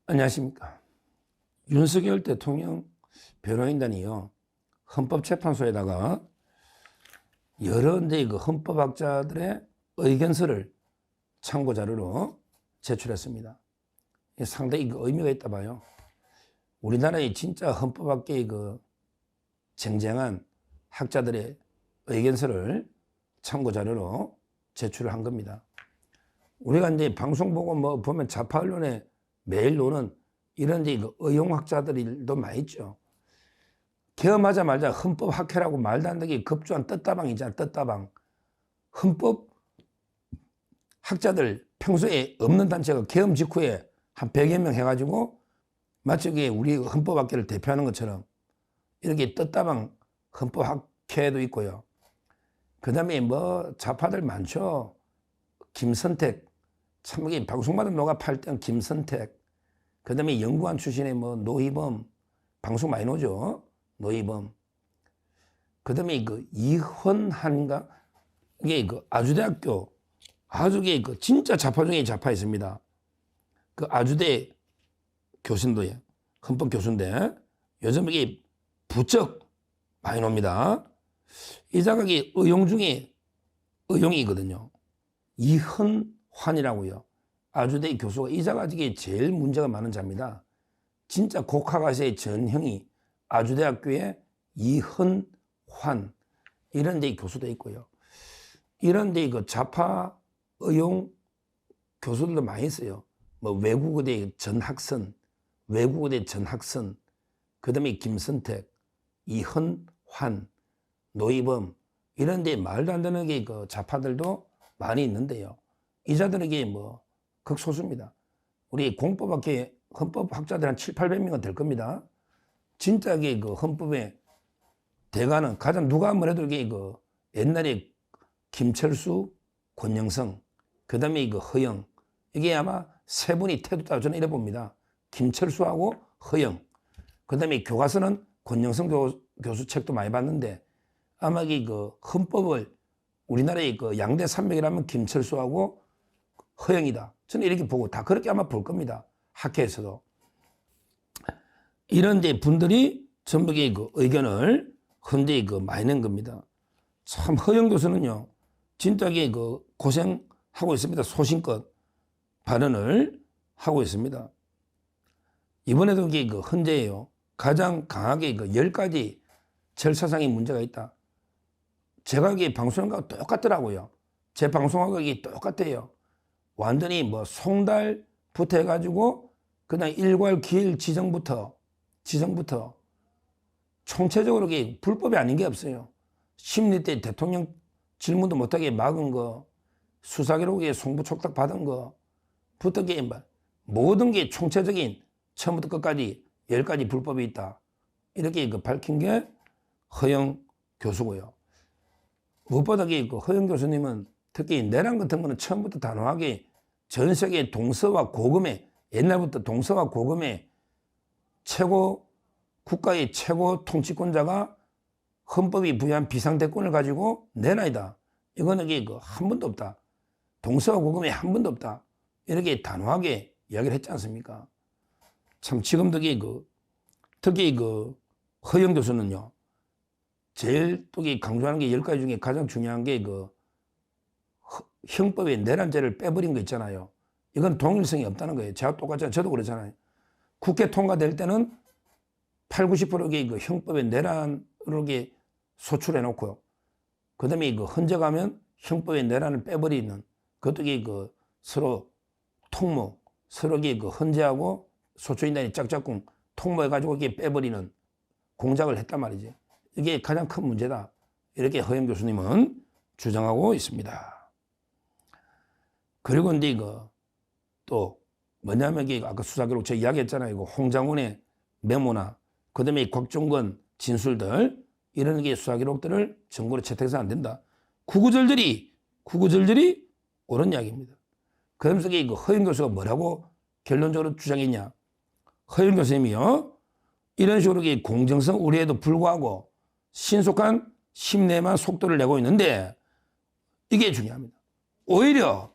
안녕하십니까. 윤석열 대통령 변호인단이요, 헌법재판소에다가 여러 그 헌법학자들의 의견서를 참고 자료로 제출했습니다. 상당히 의미가 있다 봐요. 우리나라의 진짜 헌법학계의 쟁쟁한 학자들의 의견서를 참고 자료로 제출을 한 겁니다. 우리가 이제 방송 보고 보면 좌파 언론에 매일 노는 이런 의용학자들도 많이 있죠. 개엄하자마자 헌법학회라고 말도 안 되게 급조한 떴다방이잖아, 떴다방. 헌법학자들 평소에 없는 단체가 개엄 직후에 한 100여 명 해가지고 마치 우리 헌법학계를 대표하는 것처럼 이렇게 떴다방 헌법학회도 있고요. 그 다음에 좌파들 많죠. 김선택, 참 이게 방송마다 녹아 팔던 김선택, 그 다음에 연구원 출신의 노희범, 방송 많이 나오죠. 노희범. 그 다음에 이헌한가? 이게 아주대학교, 아주게 진짜 좌파 중에 좌파 있습니다. 아주대 교수인데, 헌법 교수인데, 요즘 이게 부쩍 많이 나옵니다. 이 자각이 의용 중에 의용이거든요. 이헌환이라고요. 아주대 교수가 이 자가 제일 문제가 많은 자입니다. 진짜 곡학아세의 전형이 아주대학교에 이헌환 이런 데 교수도 있고요. 이런 데 좌파 의용 교수들도 많이 있어요. 외국어대 전학선, 그 다음에 김선택, 이헌환, 노희범 이런 데 말도 안 되는 좌파들도 많이 있는데요. 이 자들에게 극소수입니다. 우리 공법학회 헌법학자들 한 700~800명은 될 겁니다. 진짜 헌법의 대가는 가장 누가 뭐래도 옛날에 김철수, 권영성, 그 다음에 허영, 이게 아마 세 분이 태도 따라 저는 이래 봅니다. 김철수하고 허영, 그 다음에 교과서는 권영성 교수 책도 많이 봤는데 아마 헌법을 우리나라의 양대 산맥이라면 김철수하고 허영이다. 저는 이렇게 보고 다 그렇게 아마 볼 겁니다. 학회에서도. 이런 데 분들이 전부 의견을 흔히 많이 낸 겁니다. 참 허영 교수는요, 진짜게 고생하고 있습니다. 소신껏 발언을 하고 있습니다. 이번에도 헌재예요. 가장 강하게 10가지 절차상의 문제가 있다. 제가 방송하고 똑같더라고요. 제 방송하고 똑같아요. 완전히 송달부터 해가지고 그냥 일괄 기일 지정부터 총체적으로 불법이 아닌 게 없어요. 심리 때 대통령 질문도 못하게 막은 거, 수사기록에 송부촉탁 받은 거부터 모든 게 총체적인 처음부터 끝까지 10가지 불법이 있다. 이렇게 밝힌 게 허영 교수고요. 무엇보다 허영 교수님은 특히 내란 같은 거는 처음부터 단호하게 전 세계 동서와 고금의, 옛날부터 동서와 고금의 국가의 최고 통치권자가 헌법이 부여한 비상대권을 가지고 내놔이다. 이거는 한 번도 없다. 동서와 고금에 한 번도 없다. 이렇게 단호하게 이야기를 했지 않습니까? 참 지금도 특히 허영 교수는요, 제일 또 강조하는 게 10가지 중에 가장 중요한 게 형법의 내란죄를 빼버린 거 있잖아요. 이건 동일성이 없다는 거예요. 제가 똑같잖아요. 저도 그러잖아요. 국회 통과될 때는 80~90%의 형법의 내란으로 소출해 놓고요. 그 다음에 헌재 가면 형법의 내란을 빼버리는, 그것도 서로 통모, 서로 헌재하고 소추인단이 짝짝꿍 통모해가지고 빼버리는 공작을 했단 말이지. 이게 가장 큰 문제다. 이렇게 허영 교수님은 주장하고 있습니다. 그리고 근데 또 뭐냐면 아까 수사기록 제가 이야기했잖아요. 홍장훈의 메모나 그 다음에 곽종건 진술들 이런 수사기록들을 정보로 채택해서 안 된다. 구구절절히 옳은 이야기입니다. 그러면서 허영 교수가 뭐라고 결론적으로 주장했냐. 허영 교수님이요, 이런 식으로 공정성 우려에도 불구하고 신속한 심내만 속도를 내고 있는데 이게 중요합니다. 오히려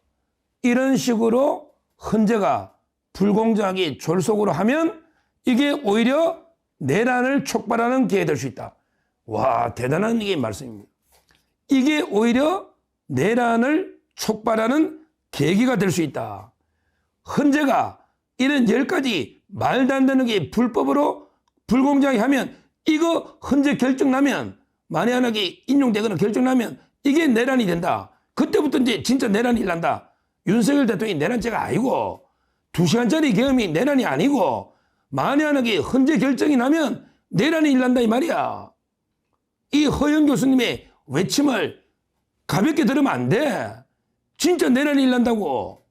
이런 식으로 헌재가 불공정하게 졸속으로 하면 이게 오히려 내란을 촉발하는 기회가 될 수 있다. 와, 대단한 이게 말씀입니다. 이게 오히려 내란을 촉발하는 계기가 될 수 있다. 헌재가 이런 10가지 말도 안 되는 게 불법으로 불공정하게 하면 이거 헌재 결정 나면 만약에 인용되거나 결정 나면 이게 내란이 된다. 그때부터 이제 진짜 내란이 일난다. 윤석열 대통령이 내란죄가 아니고 2시간짜리 계엄이 내란이 아니고 만약에 헌재 결정이 나면 내란이 일난다 이 말이야. 이 허영 교수님의 외침을 가볍게 들으면 안 돼. 진짜 내란이 일난다고.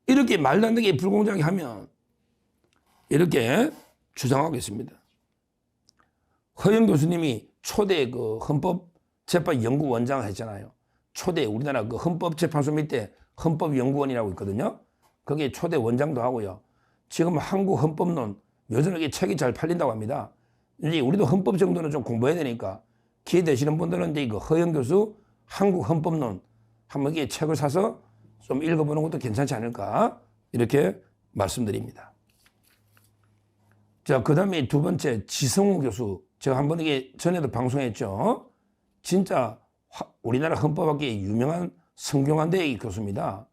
이렇게 말도 안 되게 불공정하게 하면 이렇게 주장하고 있습니다. 허영 교수님이 초대 그 헌법재판연구원장을 했잖아요. 초대 우리나라 그 헌법재판소 밑에 헌법연구원이라고 있거든요. 거기에 초대 원장도 하고요. 지금 한국 헌법론 여전하게 책이 잘 팔린다고 합니다. 이제 우리도 헌법 정도는 좀 공부해야 되니까 기회 되시는 분들은 이제 그 허영 교수 한국 헌법론 한번 이게 책을 사서 좀 읽어보는 것도 괜찮지 않을까 이렇게 말씀드립니다. 자, 그 다음에 두 번째 지성우 교수. 제가 한번 이게 전에도 방송했죠. 진짜 우리나라 헌법학계의 유명한 성균관대 교수입니다.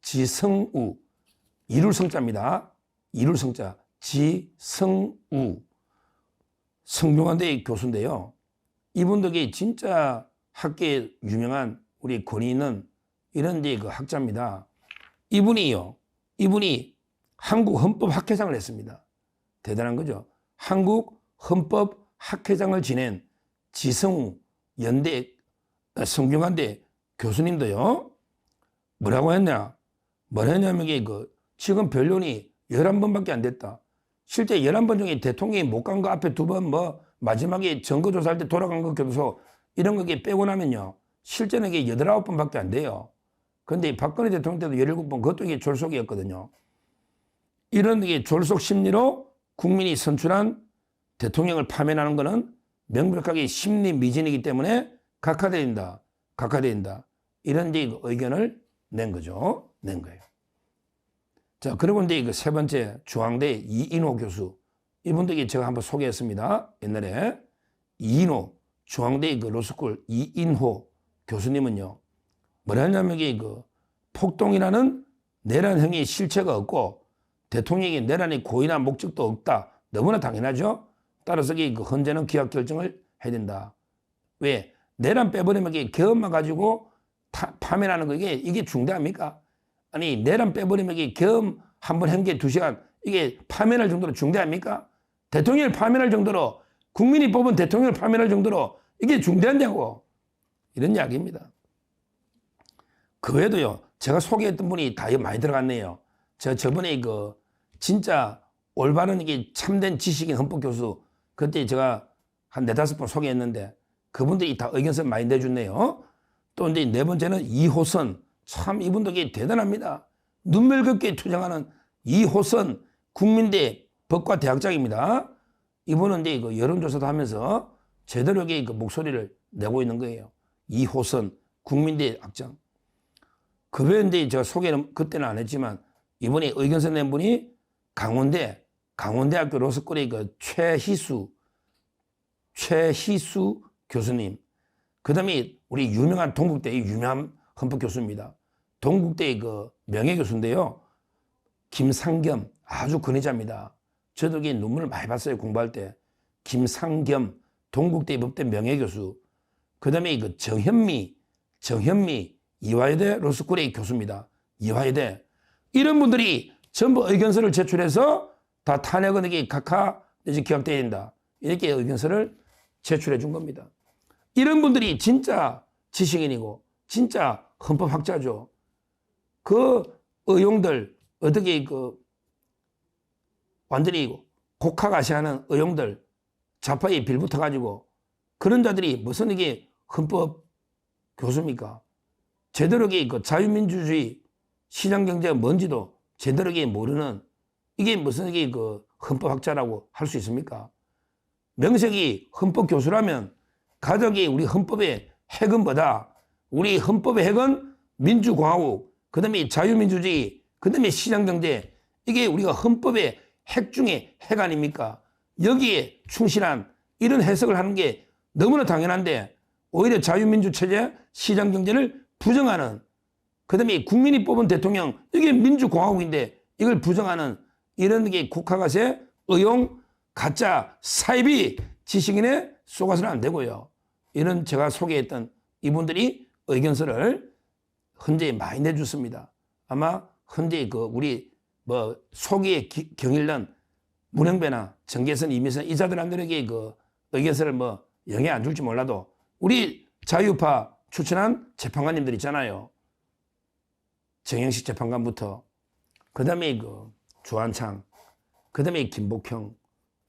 지성우. 이룰 성자입니다. 이룰 성자. 지성우. 성균관대 교수인데요. 이분들이 진짜 학계에 유명한 우리 권위 있는 이런 데 그 학자입니다. 이분이 한국 헌법 학회장을 했습니다. 대단한 거죠. 한국 헌법 학회장을 지낸 지성우 연대 성균관대 교수님도요. 뭐라고 했냐? 뭐라 했냐면 이게 그 지금 변론이 11번밖에 안 됐다. 실제 11번 중에 대통령이 못 간 거 앞에 2번 뭐 마지막에 증거조사할 때 돌아간 거 교도소 이런 거 빼고 나면요. 실제는 이게 8, 9번밖에 안 돼요. 그런데 박근혜 대통령 때도 17번 그것도 이게 졸속이었거든요. 이런 게 졸속 심리로 국민이 선출한 대통령을 파면하는 것은 명백하게 심리 미진이기 때문에 각하된다. 이런 이제 의견을 낸 거죠. 낸 거예요. 자, 그리고 이제 그 세 번째 중앙대 이인호 교수. 이분들이 제가 한번 소개했습니다. 옛날에 이인호 중앙대 그 로스쿨 이인호 교수님은요. 뭐라 하냐면 이게 그 폭동이라는 내란 행위의 실체가 없고 대통령이 내란의 고의나 목적도 없다. 너무나 당연하죠. 따라서 그 헌재는 기각 결정을 해야 된다. 왜? 내란 빼버리면 이게 계엄만 가지고 파면하는 거 이게 중대합니까? 아니 내란 빼버리면 이게 계엄 한번 한 게 2시간 이게 파면할 정도로 중대합니까? 대통령을 파면할 정도로 국민이 뽑은 대통령을 파면할 정도로 이게 중대한다고 이런 이야기입니다. 그 외에도요. 제가 소개했던 분이 다 많이 들어갔네요. 제가 저번에 그 진짜 올바른 이게 참된 지식인 헌법 교수 그때 제가 한 4, 5번 소개했는데 그분들이 다 의견서 많이 내줬네요. 또 이제 네 번째는 이호선. 참 이분들이 대단합니다. 눈물겹게 투쟁하는 이호선 국민대 법과 대학장입니다. 이분은 이제 그 여론조사도 하면서 제대로 그 목소리를 내고 있는 거예요. 이호선 국민대 학장. 그 외에 이제 제가 소개는 그때는 안 했지만 이번에 의견서 낸 분이 강원대학교 로스쿨의 그 최희수 교수님. 그 다음에 우리 유명한 동국대의 유명한 헌법 교수입니다. 동국대의 그 명예교수인데요. 김상겸 아주 근위자입니다. 저도 이게 논문을 많이 봤어요. 공부할 때. 김상겸 동국대 법대 명예교수. 그 다음에 그 정현미 이화여대 로스쿨의 교수입니다. 이화여대. 이런 분들이 전부 의견서를 제출해서 다 탄핵은 이게 각하 내지 기각돼야 된다. 이렇게 의견서를 제출해 준 겁니다. 이런 분들이 진짜 지식인이고 진짜 헌법학자죠. 그 의용들 어떻게 그 완전히 곡하가시하는 의용들 좌파에 빌붙어가지고 그런 자들이 무슨 이게 헌법 교수입니까? 제대로 그 자유민주주의 시장경제가 뭔지도 제대로 모르는 이게 무슨 이게 그 헌법학자라고 할 수 있습니까? 명색이 헌법 교수라면 가족이 우리 헌법의 핵은 뭐다? 우리 헌법의 핵은 민주공화국, 그 다음에 자유민주주의, 그 다음에 시장경제 이게 우리가 헌법의 핵 중에 핵 아닙니까? 여기에 충실한 이런 해석을 하는 게 너무나 당연한데 오히려 자유민주 체제, 시장경제를 부정하는, 그다음에 국민이 뽑은 대통령, 이게 민주공화국인데 이걸 부정하는 이런 게 국가가세 의용 가짜 사이비 지식인에 속아서는 안 되고요. 이런 제가 소개했던 이분들이 의견서를 헌재에 많이 내줬습니다. 아마 헌재 우리 소기에 경일련 문영배나 정계선, 이미선 이자들한테에게 의견서를 영향 안 줄지 몰라도 우리 자유파 추천한 재판관님들 있잖아요. 정영식 재판관부터 그다음에 주한창, 그다음에 김복형,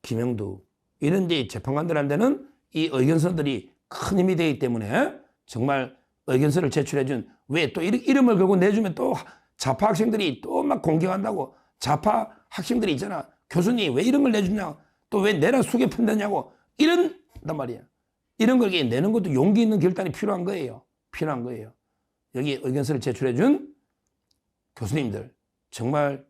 김영두 이런 데 재판관들한테는 이 의견서들이 큰 힘이 되기 때문에 정말 의견서를 제출해준, 왜 또 이름을 걸고 내주면 또 좌파 학생들이 또 막 공격한다고. 좌파 학생들이 있잖아. 교수님 왜 이런 걸 내주냐, 또 왜 내란 수개 푼다냐고 이런단 말이야. 이런 걸 내는 것도 용기 있는 결단이 필요한 거예요. 필요한 거예요. 여기 의견서를 제출해준 교수님들 정말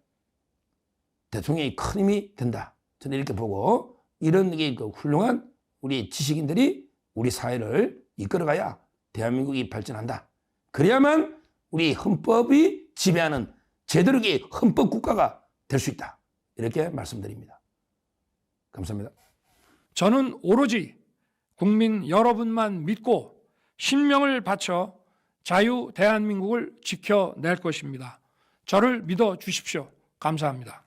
대통령이 큰 힘이 된다. 저는 이렇게 보고, 이런 게 훌륭한 우리 지식인들이 우리 사회를 이끌어가야 대한민국이 발전한다. 그래야만 우리 헌법이 지배하는 제대로의 헌법 국가가 될 수 있다. 이렇게 말씀드립니다. 감사합니다. 저는 오로지 국민 여러분만 믿고 신명을 바쳐 자유 대한민국을 지켜낼 것입니다. 저를 믿어 주십시오. 감사합니다.